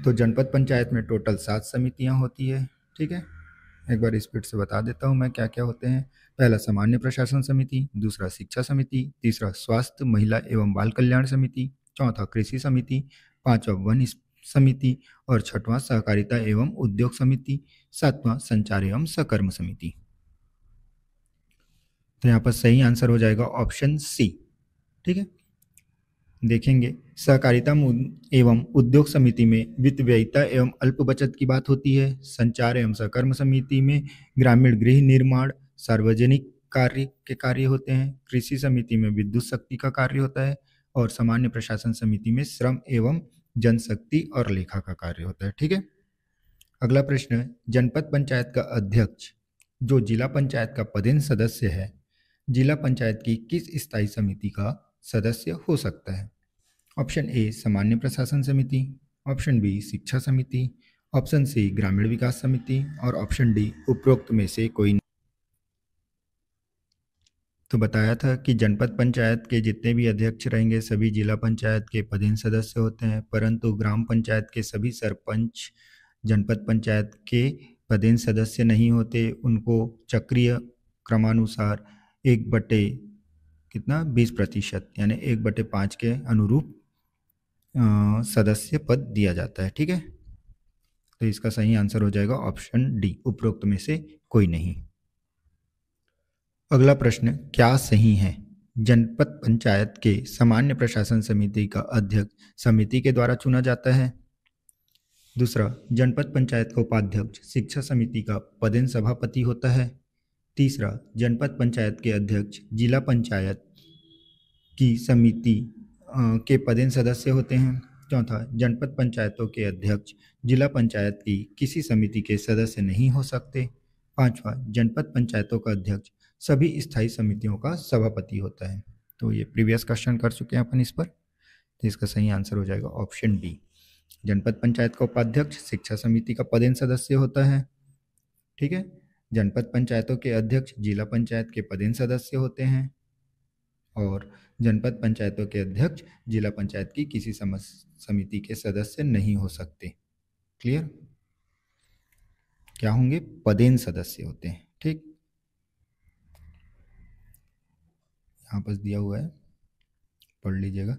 तो जनपद पंचायत में टोटल 7 समितियां होती है। ठीक है, एक बार स्पीड से बता देता हूँ मैं क्या क्या होते हैं। पहला सामान्य प्रशासन समिति, दूसरा शिक्षा समिति, तीसरा स्वास्थ्य महिला एवं बाल कल्याण समिति, चौथा कृषि समिति, पांचवा वन समिति और छठवां सहकारिता एवं उद्योग समिति, सातवां संचार एवं सकर्म समिति। तो यहाँ पर सही आंसर हो जाएगा ऑप्शन सी। ठीक है, देखेंगे सहकारिता एवं उद्योग समिति में वित्त व्ययिता एवं अल्प बचत की बात होती है। संचार एवं सहकर्म समिति में ग्रामीण गृह निर्माण सार्वजनिक कार्य के कार्य होते हैं। कृषि समिति में विद्युत शक्ति का कार्य होता है और सामान्य प्रशासन समिति में श्रम एवं जनशक्ति और लेखा का कार्य होता है। ठीक है, अगला प्रश्न, जनपद पंचायत का अध्यक्ष जो जिला पंचायत का पदेन सदस्य है, जिला पंचायत की किस स्थायी समिति का सदस्य हो सकता है? ऑप्शन ए सामान्य प्रशासन समिति, ऑप्शन बी शिक्षा समिति, ऑप्शन सी ग्रामीण विकास समिति और ऑप्शन डी उपरोक्त में से कोई नहीं। तो बताया था कि जनपद पंचायत के जितने भी अध्यक्ष रहेंगे सभी जिला पंचायत के पदेन सदस्य होते हैं, परंतु ग्राम पंचायत के सभी सरपंच जनपद पंचायत के पदेन सदस्य नहीं होते। उनको चक्रीय क्रमानुसार 1/20% यानी 1/5 के अनुरूप सदस्य पद दिया जाता है। ठीक है, तो इसका सही आंसर हो जाएगा ऑप्शन डी, उपरोक्त में से कोई नहीं। अगला प्रश्न, क्या सही है? जनपद पंचायत के सामान्य प्रशासन समिति का अध्यक्ष समिति के द्वारा चुना जाता है। दूसरा, जनपद पंचायत का उपाध्यक्ष शिक्षा समिति का पदेन सभापति होता है। तीसरा, जनपद पंचायत के अध्यक्ष जिला पंचायत की समिति के पदेन सदस्य होते हैं। चौथा, जनपद पंचायतों के अध्यक्ष जिला पंचायत की किसी समिति के सदस्य नहीं हो सकते। पांचवा, जनपद पंचायतों का अध्यक्ष सभी स्थायी समितियों का सभापति होता है। तो ये प्रीवियस क्वेश्चन कर चुके हैं अपन इस पर, तो इसका सही आंसर हो जाएगा ऑप्शन डी, जनपद पंचायत का उपाध्यक्ष शिक्षा समिति का पदेन सदस्य होता है। ठीक है, जनपद पंचायतों के अध्यक्ष जिला पंचायत के पदेन सदस्य होते हैं और जनपद पंचायतों के अध्यक्ष जिला पंचायत की किसी समिति के सदस्य नहीं हो सकते। क्लियर? क्या होंगे? पदेन सदस्य होते हैं। ठीक, यहाँ पर दिया हुआ है, पढ़ लीजिएगा।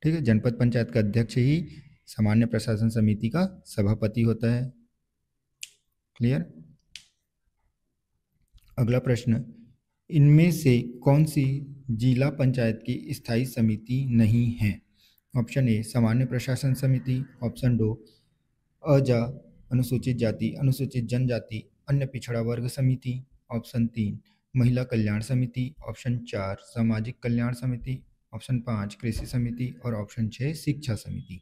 ठीक है, जनपद पंचायत का अध्यक्ष ही सामान्य प्रशासन समिति का सभापति होता है। क्लियर? अगला प्रश्न, इनमें से कौन सी जिला पंचायत की स्थायी समिति नहीं है? ऑप्शन ए सामान्य प्रशासन समिति, ऑप्शन दो अजा अनुसूचित जाति अनुसूचित जनजाति अन्य पिछड़ा वर्ग समिति, ऑप्शन 3 महिला कल्याण समिति, ऑप्शन 4 सामाजिक कल्याण समिति, ऑप्शन 5 कृषि समिति और ऑप्शन 6 शिक्षा समिति।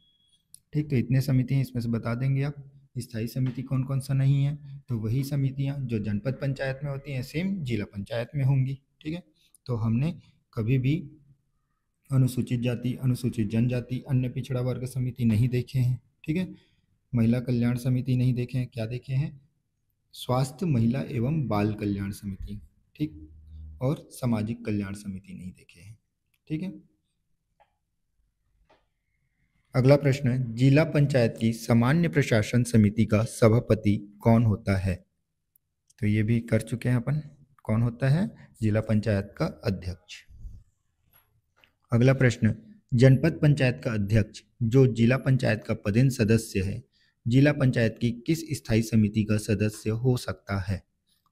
ठीक, तो इतने समिति हैं, इसमें से बता देंगे आप स्थायी समिति कौन कौन सा नहीं है। तो वही समितियां जो जनपद पंचायत में होती हैं सेम जिला पंचायत में होंगी। ठीक है, तो हमने कभी भी अनुसूचित जाति अनुसूचित जनजाति अन्य पिछड़ा वर्ग समिति नहीं देखे हैं। ठीक है, महिला कल्याण समिति नहीं देखे हैं, क्या देखे हैं? स्वास्थ्य महिला एवं बाल कल्याण समिति। ठीक, और सामाजिक कल्याण समिति नहीं देखे हैं। ठीक है, अगला प्रश्न, जिला पंचायत की सामान्य प्रशासन समिति का सभापति कौन होता है? तो ये भी कर चुके हैं अपन, कौन होता है? जिला पंचायत का अध्यक्ष। अगला प्रश्न, जनपद पंचायत का अध्यक्ष जो जिला पंचायत का पदेन सदस्य है, जिला पंचायत की किस स्थायी समिति का सदस्य हो सकता है?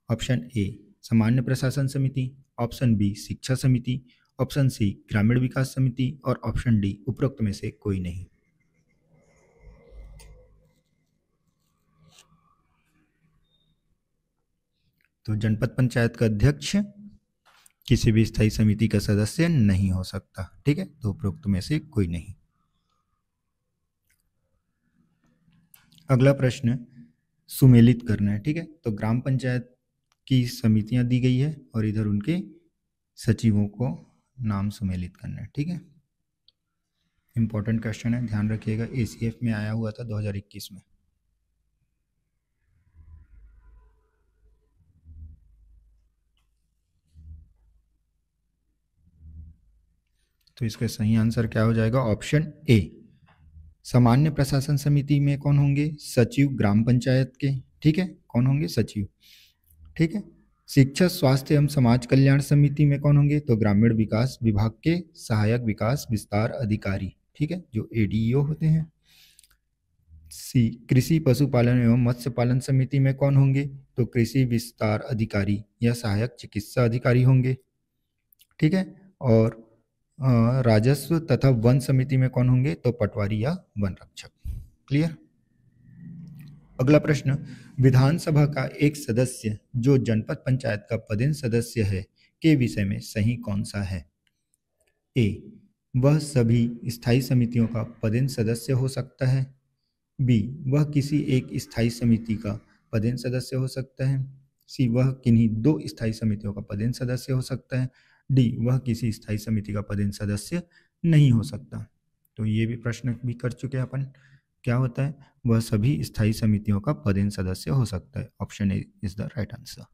ऑप्शन ए सामान्य प्रशासन समिति, ऑप्शन बी शिक्षा समिति, ऑप्शन सी ग्रामीण विकास समिति और ऑप्शन डी उपरोक्त में से कोई नहीं। तो जनपद पंचायत का अध्यक्ष किसी भी स्थायी समिति का सदस्य नहीं हो सकता। ठीक है, तो उपरोक्त में से कोई नहीं। अगला प्रश्न सुमेलित करना है। ठीक है, तो ग्राम पंचायत की समितियां दी गई है और इधर उनके सचिवों को नाम सुमेलित करना है। ठीक है, इंपॉर्टेंट क्वेश्चन है, ध्यान रखिएगा, एसीएफ में आया हुआ था 2021 में। तो इसका सही आंसर क्या हो जाएगा? Option A. सामान्य प्रशासन समिति में कौन होंगे? सचिव ग्राम पंचायत के। ठीक है, कौन होंगे? सचिव। ठीक है। शिक्षा स्वास्थ्य एवं समाज कल्याण समिति में कौन होंगे? तो ग्रामीण विकास विभाग के सहायक विकास विस्तार अधिकारी। ठीक है, जो एडीईओ होते हैं। सी कृषि पशुपालन एवं मत्स्य पालन समिति में कौन होंगे? तो कृषि विस्तार अधिकारी या सहायक चिकित्सा अधिकारी होंगे। ठीक है। और राजस्व तथा वन समिति में कौन होंगे? तो पटवारी या वन रक्षक। क्लियर। अगला प्रश्न, विधानसभा का एक सदस्य जो जनपद पंचायत का पदेन सदस्य है के विषय में सही कौन सा है? ए, वह सभी स्थायी समितियों का पदेन सदस्य हो सकता है। बी, वह किसी एक स्थायी समिति का पदेन सदस्य हो सकता है। सी, वह किन्हीं दो स्थायी समितियों का पदेन सदस्य हो सकता है। डी, वह किसी स्थायी समिति का पदेन सदस्य नहीं हो सकता। तो ये भी प्रश्न भी कर चुके हैं अपन। क्या होता है? वह सभी स्थायी समितियों का पदेन सदस्य हो सकता है। Option A is the right answer.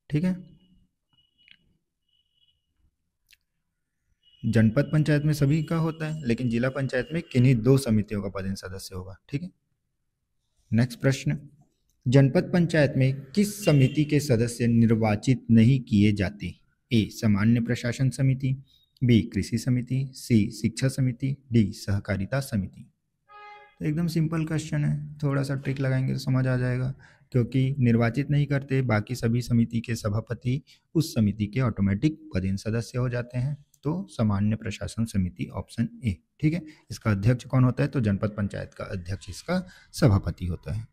ठीक है। जनपद पंचायत में सभी का होता है, लेकिन जिला पंचायत में किन्हीं दो समितियों का पदेन सदस्य होगा। ठीक है। नेक्स्ट प्रश्न, जनपद पंचायत में किस समिति के सदस्य निर्वाचित नहीं किए जाते? ए, सामान्य प्रशासन समिति। बी, कृषि समिति। सी, शिक्षा समिति। डी, सहकारिता समिति। तो एकदम सिंपल क्वेश्चन है, थोड़ा सा ट्रिक लगाएंगे तो समझ आ जाएगा। क्योंकि निर्वाचित नहीं करते, बाकी सभी समिति के सभापति उस समिति के ऑटोमेटिक पदेन सदस्य हो जाते हैं। तो सामान्य प्रशासन समिति ऑप्शन ए। ठीक है। इसका अध्यक्ष कौन होता है? तो जनपद पंचायत का अध्यक्ष इसका सभापति होता है।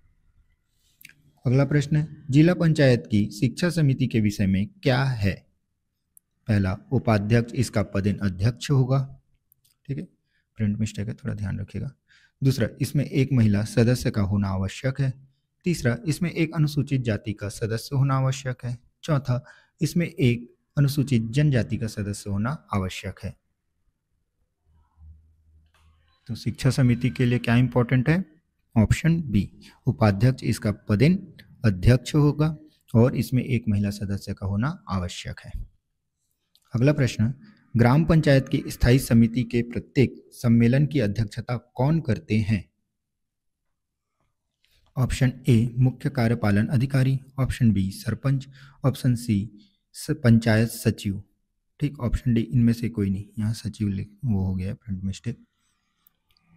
अगला प्रश्न है, जिला पंचायत की शिक्षा समिति के विषय में क्या है? पहला, उपाध्यक्ष इसका पदेन अध्यक्ष होगा। ठीक है, प्रिंट मिस्टेक है, थोड़ा ध्यान रखिएगा। दूसरा, इसमें एक महिला सदस्य का होना आवश्यक है। तीसरा, इसमें एक अनुसूचित जाति का सदस्य होना आवश्यक है। चौथा, इसमें एक अनुसूचित जनजाति का सदस्य होना आवश्यक है। तो शिक्षा समिति के लिए क्या इंपॉर्टेंट है? ऑप्शन बी, उपाध्यक्ष इसका पदेन अध्यक्ष होगा और इसमें एक महिला सदस्य का होना आवश्यक है। अगला प्रश्न, ग्राम पंचायत की स्थायी समिति के प्रत्येक सम्मेलन की अध्यक्षता कौन करते हैं? ऑप्शन ए, मुख्य कार्यपालन अधिकारी। Option B, sarpanch. Option C, panchayat सचिव। ठीक, ऑप्शन डी इनमें से कोई नहीं। यहाँ सचिव वो हो गया प्रिंट मिस्टेक।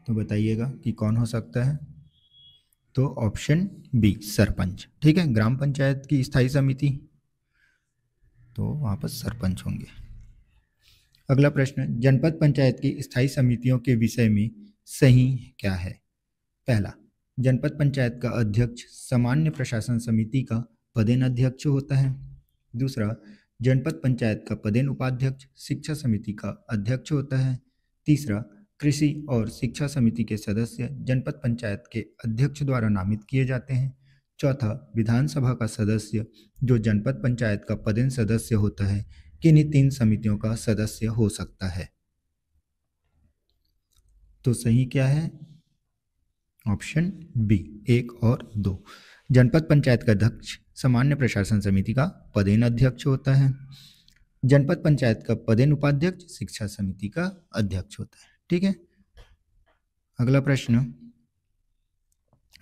तो बताइएगा कि कौन हो सकता है? तो ऑप्शन बी, सरपंच। ठीक है, ग्राम पंचायत की स्थायी समिति, तो वहाँ पर सरपंच होंगे। अगला प्रश्न, जनपद पंचायत की स्थायी समितियों के विषय में सही क्या है? पहला, जनपद पंचायत का अध्यक्ष सामान्य प्रशासन समिति का पदेन अध्यक्ष होता है। दूसरा, जनपद पंचायत का पदेन उपाध्यक्ष शिक्षा समिति का अध्यक्ष होता है। तीसरा, कृषि और शिक्षा समिति के सदस्य जनपद पंचायत के अध्यक्ष द्वारा नामित किए जाते हैं। चौथा, विधानसभा का सदस्य जो जनपद पंचायत का पदेन सदस्य होता है किन्हीं तीन समितियों का सदस्य हो सकता है। तो सही क्या है? ऑप्शन बी, 1 और 2। जनपद पंचायत का अध्यक्ष सामान्य प्रशासन समिति का पदेन अध्यक्ष होता है। जनपद पंचायत का पदेन उपाध्यक्ष शिक्षा समिति का अध्यक्ष होता है। ठीक है। अगला प्रश्न,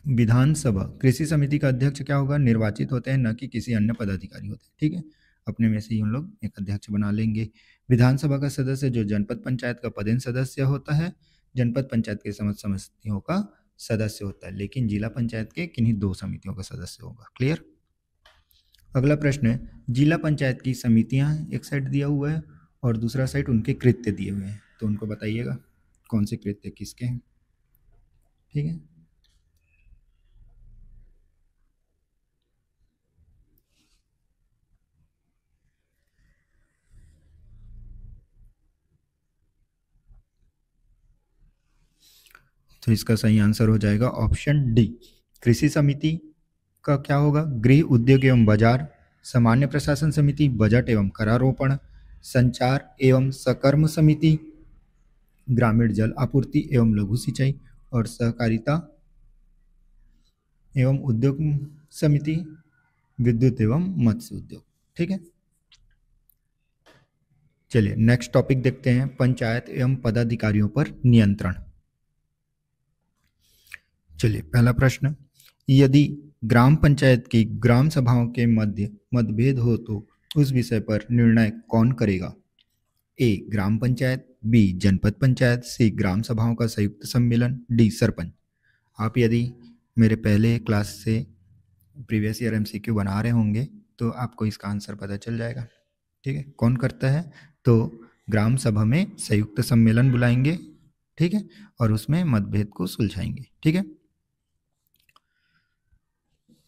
विधानसभा कृषि समिति का अध्यक्ष क्या होगा? निर्वाचित होते हैं, न कि किसी अन्य पदाधिकारी होते हैं। ठीक है, अपने में से ही हम लोग एक अध्यक्ष बना लेंगे। विधानसभा का सदस्य जो जनपद पंचायत का पदेन सदस्य होता है, जनपद पंचायत के समस्त समितियों का सदस्य होता है, लेकिन जिला पंचायत के किन्हीं दो समितियों का सदस्य होगा। क्लियर। अगला प्रश्न है, जिला पंचायत की समितियां एक साइड दिया हुआ है और दूसरा साइड उनके कृत्य दिए हुए हैं, तो उनको बताइएगा कौन से कृत्य किसके हैं। ठीक है। तो इसका सही आंसर हो जाएगा ऑप्शन डी। कृषि समिति का क्या होगा? गृह उद्योग एवं बाजार। सामान्य प्रशासन समिति बजट एवं करारोपण। संचार एवं सकर्म समिति ग्रामीण जल आपूर्ति एवं लघु सिंचाई। और सहकारिता एवं उद्योग समिति विद्युत एवं मत्स्य उद्योग। ठीक है। चलिए नेक्स्ट टॉपिक देखते हैं, पंचायत एवं पदाधिकारियों पर नियंत्रण। चलिए पहला प्रश्न, यदि ग्राम पंचायत की ग्राम सभाओं के मध्य मतभेद हो तो उस विषय पर निर्णय कौन करेगा? ए ग्राम पंचायत, बी जनपद पंचायत, सी ग्राम सभाओं का संयुक्त सम्मेलन, डी सरपंच। आप यदि मेरे पहले क्लास से प्रीवियस ईयर एमसीक्यू बना रहे होंगे तो आपको इसका आंसर पता चल जाएगा। ठीक है, कौन करता है? तो ग्राम सभा में संयुक्त सम्मेलन बुलाएंगे, ठीक है, और उसमें मतभेद को सुलझाएंगे। ठीक है,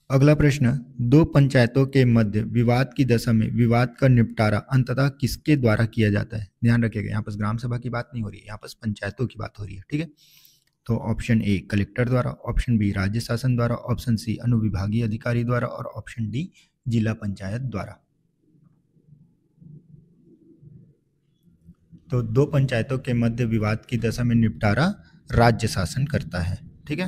अगला प्रश्न, दो पंचायतों के मध्य विवाद की दशा में विवाद का निपटारा अंततः किसके द्वारा किया जाता है? ध्यान रखिएगा, यहाँ पर ग्राम सभा की बात नहीं हो रही है, यहाँ पर पंचायतों की बात हो रही है। ठीक है, तो ऑप्शन ए कलेक्टर द्वारा, ऑप्शन बी राज्य शासन द्वारा, ऑप्शन सी अनुविभागीय अधिकारी द्वारा और ऑप्शन डी जिला पंचायत द्वारा। तो दो पंचायतों के मध्य विवाद की दशा में निपटारा राज्य शासन करता है। ठीक है,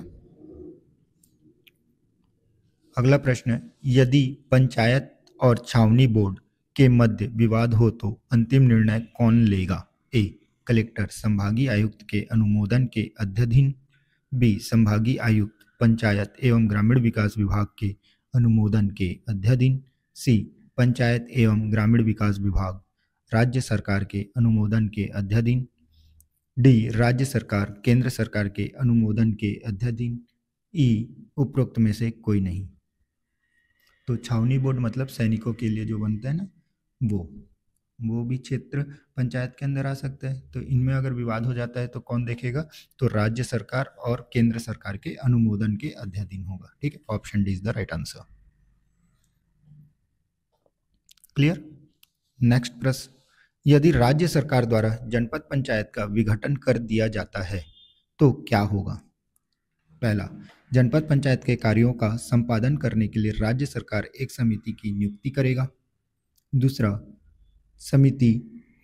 अगला प्रश्न, यदि पंचायत और छावनी बोर्ड के मध्य विवाद हो तो अंतिम निर्णय कौन लेगा? ए कलेक्टर संभागीय आयुक्त के अनुमोदन के अध्ययन, बी संभागीय आयुक्त पंचायत एवं ग्रामीण विकास विभाग के अनुमोदन के अध्ययन, सी पंचायत एवं ग्रामीण विकास विभाग राज्य सरकार के अनुमोदन के अध्ययन, डी राज्य सरकार केंद्र सरकार के अनुमोदन के अध्ययन, ई उपरोक्त में से कोई नहीं। तो छावनी बोर्ड मतलब सैनिकों के लिए जो बनता है ना, वो भी क्षेत्र पंचायत के अंदर आ सकता है। तो इनमें अगर विवाद हो जाता है तो कौन देखेगा? तो राज्य सरकार और केंद्र सरकार के अनुमोदन के अध्ययन होगा। ठीक है, option D is the right answer. Clear? Next प्रश्न, यदि राज्य सरकार द्वारा जनपद पंचायत का विघटन कर दिया जाता है तो क्या होगा? पहला, जनपद पंचायत के कार्यों का संपादन करने के लिए राज्य सरकार एक समिति की नियुक्ति करेगा। दूसरा, समिति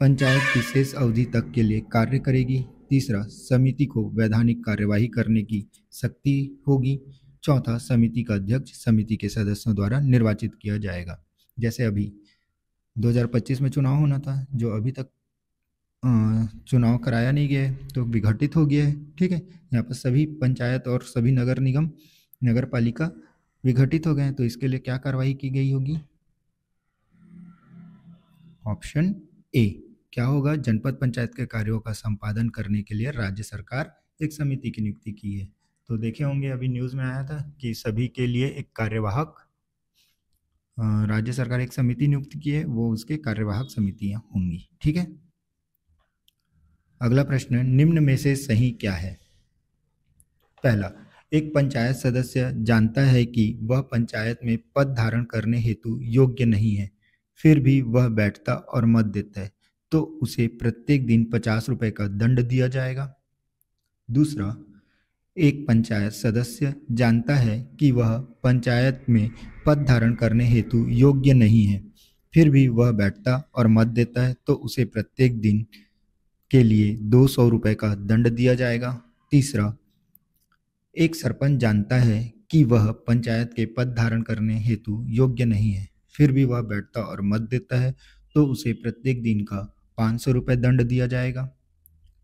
पंचायत की शेष अवधि तक के लिए कार्य करेगी। तीसरा, समिति को वैधानिक कार्यवाही करने की शक्ति होगी। चौथा, समिति का अध्यक्ष समिति के सदस्यों द्वारा निर्वाचित किया जाएगा। जैसे अभी 2025 में चुनाव होना था, जो अभी तक चुनाव कराया नहीं गया है तो विघटित हो गया है। ठीक है, यहाँ पर सभी पंचायत और सभी नगर निगम नगर पालिका विघटित हो गए हैं, तो इसके लिए क्या कार्रवाई की गई होगी? ऑप्शन ए क्या होगा? जनपद पंचायत के कार्यों का संपादन करने के लिए राज्य सरकार एक समिति की नियुक्ति की है। तो देखे होंगे अभी न्यूज़ में आया था कि सभी के लिए एक कार्यवाहक राज्य सरकार एक समिति नियुक्त की है, वो उसके कार्यवाहक समितियां होंगी। ठीक है, अगला प्रश्न, निम्न में से सही क्या है? पहला, एक पंचायत सदस्य जानता है कि वह पंचायत में पद धारण करने हेतु योग्य नहीं है, फिर भी वह बैठता और मत देता है, तो उसे प्रत्येक दिन 50 रुपए का दंड दिया जाएगा। दूसरा, एक पंचायत सदस्य जानता है कि वह पंचायत में पद धारण करने हेतु योग्य नहीं है, फिर भी वह बैठता और मत देता है, तो उसे प्रत्येक दिन के लिए 200 रुपए का दंड दिया जाएगा। तीसरा, एक सरपंच जानता है कि वह पंचायत के पद धारण करने हेतु योग्य नहीं है, फिर भी वह बैठता और मत देता है, तो उसे प्रत्येक दिन का 500 रुपये दंड दिया जाएगा।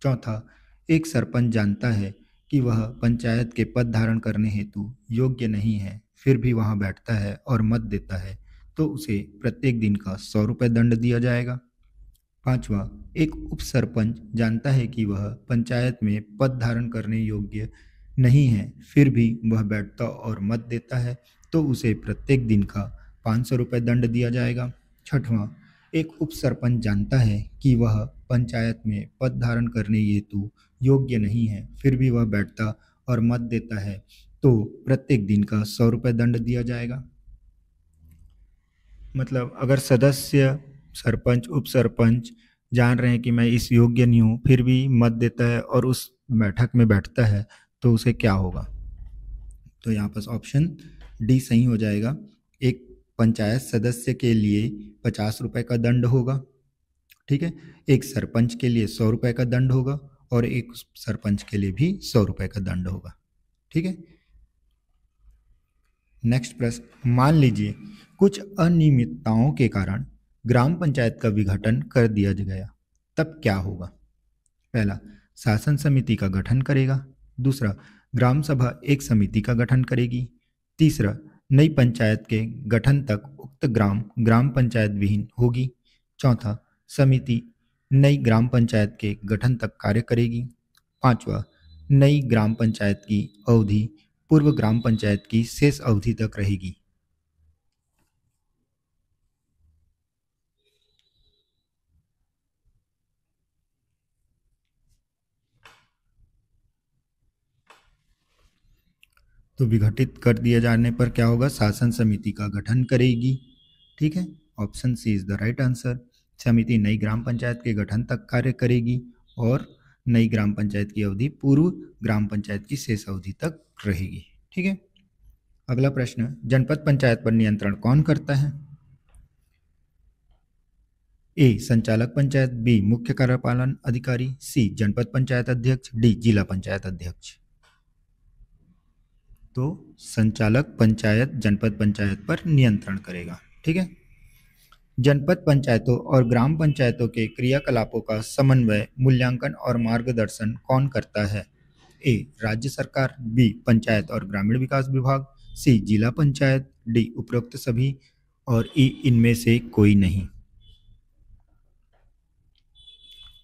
चौथा, एक सरपंच जानता है कि वह पंचायत के पद धारण करने हेतु योग्य नहीं है, फिर भी वहाँ बैठता है और मत देता है, तो उसे प्रत्येक दिन का 100 रुपये दंड दिया जाएगा। पांचवा, एक उप सरपंच जानता है कि वह पंचायत में पद धारण करने योग्य नहीं है, फिर भी वह बैठता और मत देता है, तो उसे प्रत्येक दिन का 500 रुपये दंड दिया जाएगा। छठवां, एक उप सरपंच जानता है कि वह पंचायत में पद धारण करने हेतु योग्य नहीं है, फिर भी वह बैठता और मत देता है, तो प्रत्येक दिन का 100 रुपये दंड दिया जाएगा। मतलब अगर सदस्य, सरपंच, उप सरपंच जान रहे हैं कि मैं इस योग्य नहीं हूँ, फिर भी मत देता है और उस बैठक में बैठता है, तो उसे क्या होगा? तो यहाँ पर ऑप्शन डी सही हो जाएगा। एक पंचायत सदस्य के लिए 50 रुपये का दंड होगा। ठीक है, एक सरपंच के लिए 100 रुपये का दंड होगा और एक सरपंच के लिए भी 100 रुपये का दंड होगा। ठीक है, नेक्स्ट प्रश्न, मान लीजिए कुछ अनियमितताओं के कारण ग्राम पंचायत का विघटन कर दिया गया, तब क्या होगा? पहला, शासन समिति का गठन करेगा। दूसरा, ग्राम सभा एक समिति का गठन करेगी। तीसरा, नई पंचायत के गठन तक उक्त ग्राम ग्राम पंचायत विहीन होगी। चौथा, समिति नई ग्राम पंचायत के गठन तक कार्य करेगी। पांचवा, नई ग्राम पंचायत की अवधि पूर्व ग्राम पंचायत की शेष अवधि तक रहेगी। तो विघटित कर दिए जाने पर क्या होगा? शासन समिति का गठन करेगी। ठीक है, option C is the right answer. समिति नई ग्राम पंचायत के गठन तक कार्य करेगी और नई ग्राम पंचायत की अवधि पूर्व ग्राम पंचायत की शेष अवधि तक रहेगी। ठीक है, अगला प्रश्न, जनपद पंचायत पर नियंत्रण कौन करता है? ए, संचालक पंचायत। बी, मुख्य कार्यपालन अधिकारी। सी, जनपद पंचायत अध्यक्ष। डी, जिला पंचायत अध्यक्ष। तो संचालक पंचायत जनपद पंचायत पर नियंत्रण करेगा। ठीक है, जनपद पंचायतों और ग्राम पंचायतों के क्रियाकलापों का समन्वय, मूल्यांकन और मार्गदर्शन कौन करता है? ए, राज्य सरकार। बी, पंचायत और ग्रामीण विकास विभाग। सी, जिला पंचायत। डी, उपरोक्त सभी। और ई, इनमें से कोई नहीं।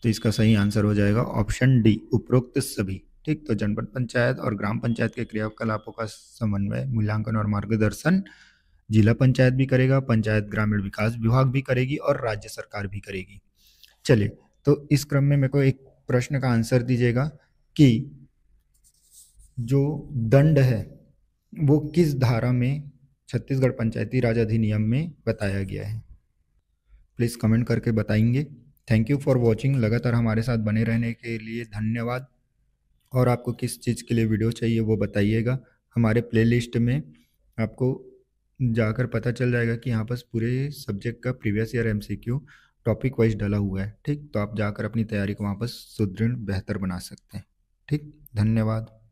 तो इसका सही आंसर हो जाएगा ऑप्शन डी, उपरोक्त सभी। ठीक, तो जनपद पंचायत और ग्राम पंचायत के क्रियाकलापों का समन्वय, मूल्यांकन और मार्गदर्शन जिला पंचायत भी करेगा, पंचायत ग्रामीण विकास विभाग भी करेगी और राज्य सरकार भी करेगी। चलिए, तो इस क्रम में मेरे को एक प्रश्न का आंसर दीजिएगा कि जो दंड है वो किस धारा में छत्तीसगढ़ पंचायती राज अधिनियम में बताया गया है? प्लीज़ कमेंट करके बताएंगे। Thank you for watching. लगातार हमारे साथ बने रहने के लिए धन्यवाद। और आपको किस चीज़ के लिए वीडियो चाहिए वो बताइएगा। हमारे प्लेलिस्ट में आपको जाकर पता चल जाएगा कि यहाँ पर पूरे सब्जेक्ट का previous year MCQ topic wise डाला हुआ है। ठीक, तो आप जाकर अपनी तैयारी को वहाँ पर सुदृढ़ बेहतर बना सकते हैं। ठीक, धन्यवाद।